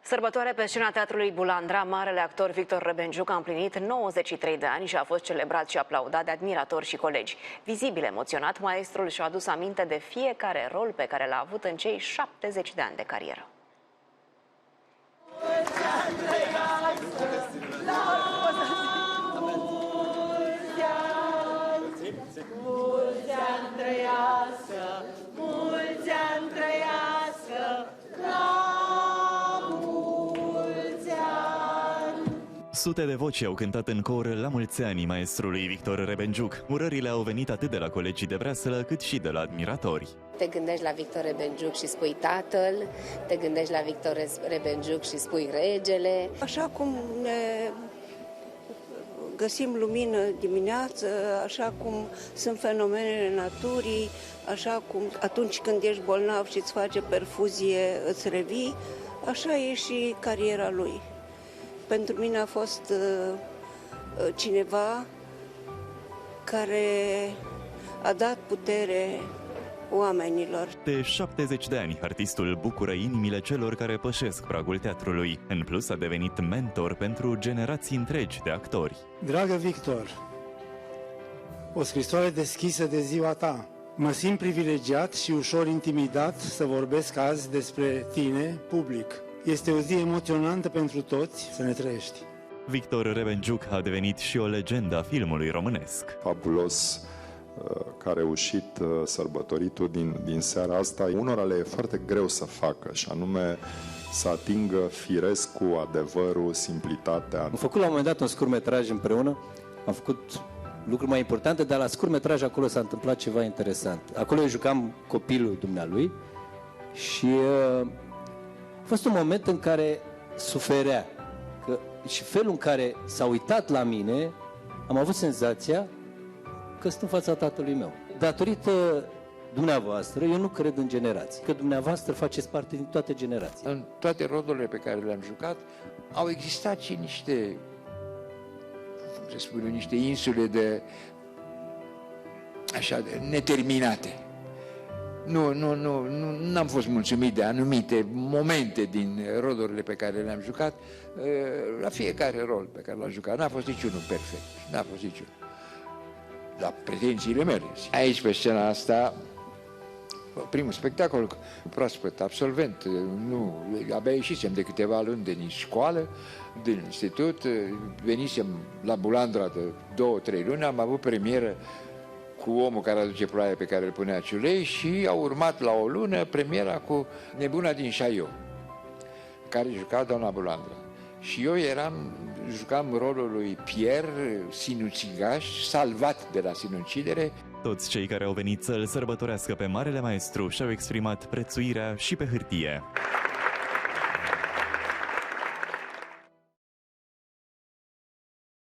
Sărbătoare pe scena Teatrului Bulandra, marele actor Victor Rebenjuc a împlinit 93 de ani și a fost celebrat și aplaudat de admiratori și colegi. Vizibil emoționat, maestrul și-a adus aminte de fiecare rol pe care l-a avut în cei 70 de ani de carieră. Sute de voci au cântat în cor la mulți ani maestrului Victor Rebenjuc. Urările au venit atât de la colegii de breaslă, cât și de la admiratori. Te gândești la Victor Rebenjuc și spui tatăl, te gândești la Victor Rebenjuc și spui regele. Așa cum ne găsim lumină dimineață, așa cum sunt fenomenele naturii, așa cum atunci când ești bolnav și îți face perfuzie, îți revii, așa e și cariera lui. Pentru mine a fost cineva care a dat putere oamenilor. De 70 de ani, artistul bucură inimile celor care pășesc pragul teatrului. În plus, a devenit mentor pentru generații întregi de actori. Dragă Victor, o scrisoare deschisă de ziua ta. Mă simt privilegiat și ușor intimidat să vorbesc azi despre tine public. Este o zi emoționantă pentru toți, să ne trăiești. Victor Rebenjuc a devenit și o legendă a filmului românesc. Fabulos că a reușit sărbătoritul din seara asta. Unora le e foarte greu să facă, și anume să atingă firesc cu adevărul, simplitatea. Am făcut la un moment dat un scurtmetraj împreună, am făcut lucruri mai importante, dar la scurtmetraj acolo s-a întâmplat ceva interesant. Acolo eu jucam copilul dumnealui și a fost un moment în care suferea. Și felul în care s-a uitat la mine, am avut senzația că sunt în fața tatălui meu. Datorită dumneavoastră, eu nu cred în generații, că dumneavoastră faceți parte din toate generațiile. În toate rolurile pe care le-am jucat, au existat și niște, să spun, niște insule de neterminate. Nu am fost mulțumit de anumite momente din rolurile pe care le-am jucat. La fiecare rol pe care l-am jucat n-a fost niciunul perfect, n-a fost niciunul. La pretențiile mele. Aici, pe scena asta, primul spectacol proaspăt, absolvent, abia ieșisem de câteva luni din școală, din institut, venisem la Bulandra de 2-3 luni, am avut premieră cu Omul care aduce ploaia, pe care îl punea Ciulei, și a urmat la o lună premiera cu Nebuna din Șaiu, care juca doamna Bulandra. Și eu jucam rolul lui Pierre, sinucigaș, salvat de la sinucidere. Toți cei care au venit să-l sărbătorească pe marele maestru și-au exprimat prețuirea și pe hârtie.